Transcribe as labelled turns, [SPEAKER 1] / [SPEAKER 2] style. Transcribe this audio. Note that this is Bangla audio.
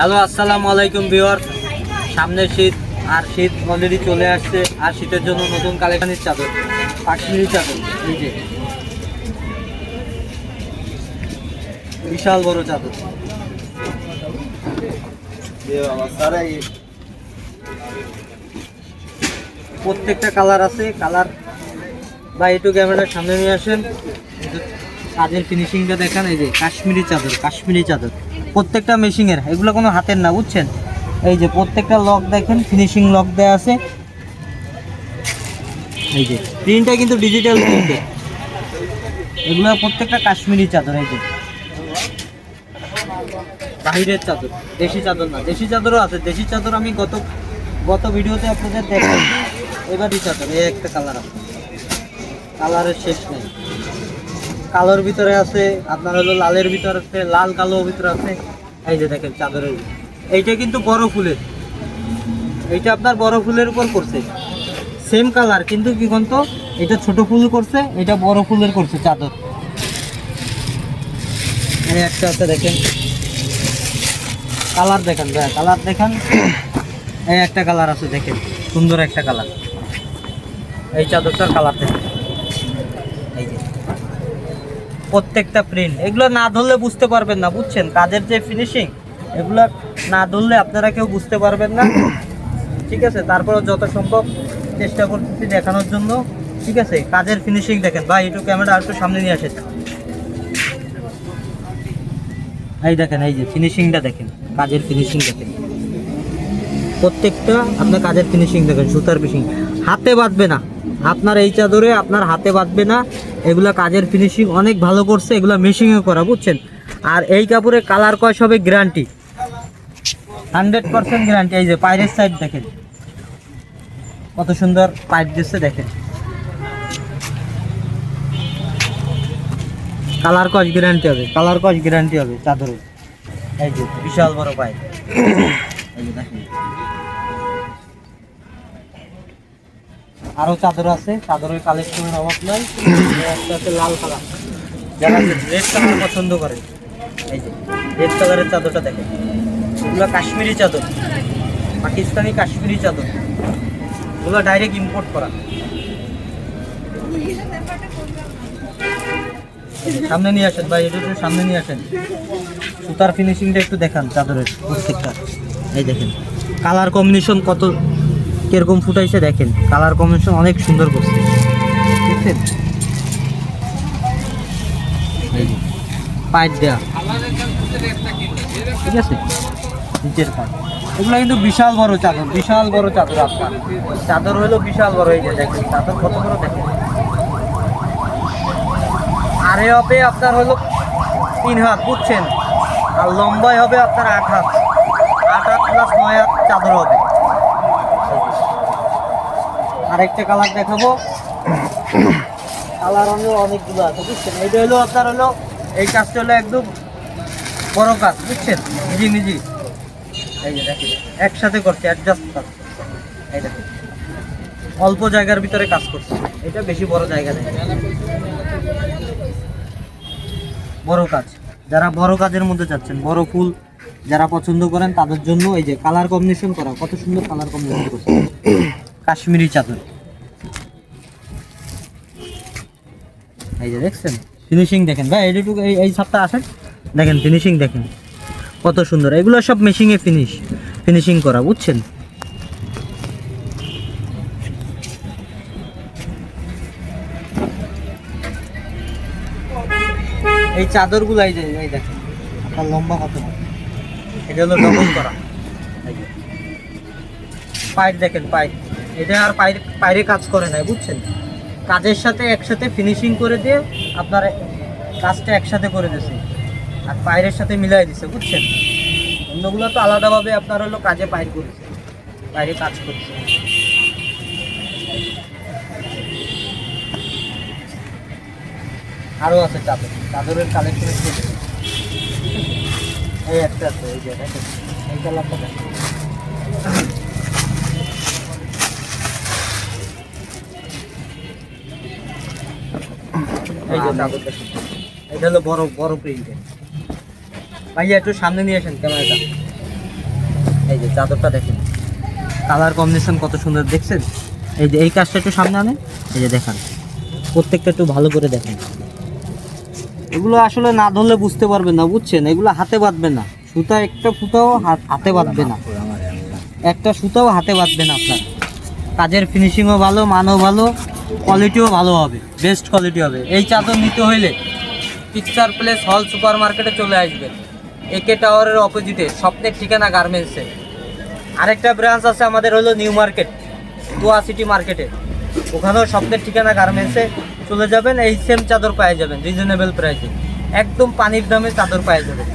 [SPEAKER 1] হ্যালো, আসসালামু আলাইকুম ভিউয়ার্স। সামনে শীত, আর শীত অলরেডি চলে আসছে। আর শীতের জন্য নতুন কালেকশনের চাদর, কাশ্মীরি চাদর। এই যে বিশাল বড় চাদর, প্রত্যেকটা কালার আছে। কালার বা একটু ক্যামেরার সামনে নিয়ে আসেন, কাজের ফিনিশিংটা দেখেন। এই যে কাশ্মীরি চাদর, কাশ্মীরি চাদর প্রত্যেকটা মেশিংয়ের, এগুলো কোনো হাতের না, বুঝছেন। এই যে প্রত্যেকটা লক দেখেন, ফিনিশিং লক দেওয়া আছে। এই যে প্রিন্টটা কিন্তু ডিজিটাল প্রিন্টে, এগুলো প্রত্যেকটা কাশ্মীরি চাদর। এই যে বাহিরের চাদর, দেশি চাদর না, দেশি চাদরও আছে। দেশি চাদর আমি গত ভিডিওতে আপনাদের দেখাই। এবারই চাদর, এই একটা কালার আছে, কালারের শেষ নেই। কালোর ভিতরে আছে, আপনার হলো লালের ভিতরে আছে, লাল কালো ভিতরে আছে। এই যে দেখেন চাদরের, এইটা কিন্তু বড় ফুলের, এইটা আপনার বড় ফুলের উপর করছে। সেম কালার কিন্তু কি বলতো, এটা ছোট ফুল করছে, এটা বড় ফুলের করছে চাদর। এই একটা আছে দেখেন, কালার দেখেন ভাই, কালার দেখেন। এই একটা কালার আছে দেখেন, সুন্দর একটা কালার। এই চাদরটার কালার দেখেন। এই যে প্রত্যেকটা প্রিন্ট, এগুলো না ধরলে বুঝতে পারবেন না, বুঝছেন। কাজের যে ফিনিশিং, এগুলো না ধরলে আপনারা কেউ বুঝতে পারবেন না, ঠিক আছে। তারপরে যত সম্ভব চেষ্টা করতেছি দেখানোর জন্য, ঠিক আছে। কাজের ফিনিশিং দেখেন ভাই, একটু ক্যামেরা একটু সামনে নিয়ে আসেন। এই দেখেন, এই যে ফিনিশিংটা দেখেন, কাজের ফিনিশিং দেখেন। প্রত্যেকটা আপনার কাজের ফিনিশিং দেখেন, সুতার ফিনিশিং, হাতে বাঁধবে না আপনার এই চাদরে, আপনার হাতে বাঁধবে না। এগুলা কাজের ফিনিশিং অনেক ভালো করছে, এগুলা মেশিংয়ে করা, বুঝছেন। আর এই কাপড়ে কালার কয় সবে গ্যারান্টি, 100% গ্যারান্টি। এই যে পায়ের সাইড দেখেন, কত সুন্দর পাইপ দিচ্ছে দেখেন। কালার কস গ্যারান্টি হবে, কালার কস গ্যারান্টি হবে চাদরে। এই যে বিশাল বড় পাইপ, এই যে দেখেন। আরো চাদর আছে, চাদরের কালেকশনের অভাব নাই। একটা আছে লাল কালার, যারা রেড কালার পছন্দ করে, এই যে রেড কালারের চাদরটা দেখেন। এগুলো কাশ্মীরি চাদর, পাকিস্তানি কাশ্মীরি চাদর, এগুলো ডাইরেক্ট ইম্পোর্ট করা। সামনে নিয়ে আসেন ভাই, এটা একটু সামনে নিয়ে আসেন। সুতার ফিনিশিংটা একটু দেখান চাদরের প্রত্যেকটা। এই দেখেন কালার কম্বিনেশন কত কিরকম ফুটাইছে দেখেন, কালার কম্বিনেশন অনেক সুন্দর করছে, দেখছেন। পাইপ দেওয়া, ঠিক আছে, নিচের পাইপ। এগুলো কিন্তু বিশাল বড় চাদর, বিশাল বড় চাদর। আপনার চাদর হলো বিশাল বড়। এই যে দেখেন চাদর কত বড় দেখেন। আরে হবে আপনার হলো 3 হাত, বুঝছেন। আর লম্বাই হবে আপনার 8 হাত, 8 হাত প্লাস 9 হাত চাদর হবে। আরেকটা কালার দেখাবো, কালার অনেকগুলো আছে, বুঝছেন। এইটা হলো আপনার হলো, এই কাজটা হলো একদম বড় কাজ, বুঝছেন, নিজে। এই যে দেখেন একসাথে করছে, অ্যাডজাস্ট কাজ। এই দেখেন অল্প জায়গার ভিতরে কাজ করছে, এটা বেশি বড় জায়গা নেই, বড় কাজ। যারা বড় কাজের মধ্যে যাচ্ছেন, বড় ফুল যারা পছন্দ করেন, তাদের জন্য এই যে কালার কম্বিনেশন করা, কত সুন্দর কালার কম্বিনেশন করছে কাশ্মীরি চাদর। এই যে দেখছেন ফিনিশিং দেখেন ভাই, এইটুকু এই সাপটা আসেন, দেখেন ফিনিশিং দেখেন কত সুন্দর। এগুলো সব মেশিংয়ে ফিনিশিং করা, বুঝছেন। এই চাদরগুলো এই যে এই দেখেন আপনার লম্বা কত, এটা হলো ডবল করা। পাইপ দেখেন, পাইপ এটা আর পাইরে কাজ করে নাই, বুঝছেন। কাজের সাথে একসাথে ফিনিশিং করে দিয়ে আপনার কাজটা একসাথে করে দিয়েছে, আর পায়ের সাথে মিলাই দিছে, বুঝছেন। অন্যগুলো তো আলাদাভাবে আপনার হলো কাজে পাইর করেছে, বাইরে কাজ করছে। আরও আছে চাদর, চাদরের কালেকশন। এই একটা আছে, এই যে দেখেন এই কালারটা দেখেন। এই যে চাদর দেখেন, এটা হলো বড় বড় প্রিন্টের। ভাইয়া একটু সামনে নিয়ে আসেন ক্যামেরাটা। এই যে চাদরটা দেখেন, কালার কম্বিনেশন কত সুন্দর দেখছেন। এই যে এই কাজটা একটু সামনে আনেন, এই যে দেখান, প্রত্যেকটা একটু ভালো করে দেখেন। এগুলো আসলে না ধরলে বুঝতে পারবেন না, বুঝছেন, এগুলো হাতে বাঁধবে না, সুতা একটা ফুটাও হাতে বাঁধবে না, একটা সুতাও হাতে বাঁধবে না আপনার। কাজের ফিনিশিংও ভালো, মানও ভালো, কোয়ালিটিও ভালো হবে, বেস্ট কোয়ালিটি হবে। এই চাদর নিতে হইলে পিকচার প্লেস হল সুপার মার্কেটে চলে আসবেন, একে টাওয়ারের অপোজিটে, স্বপ্নের ঠিকানা গার্মেন্টসে। আরেকটা ব্রাঞ্চ আছে আমাদের হলো নিউ মার্কেট, দোয়া সিটি মার্কেটে, ওখানেও স্বপ্নের ঠিকানা গার্মেন্টসে চলে যাবেন, এই সেম চাদর পেয়ে যাবেন রিজনেবল প্রাইসে, একদম পানির দামে চাদর পেয়ে যাবেন।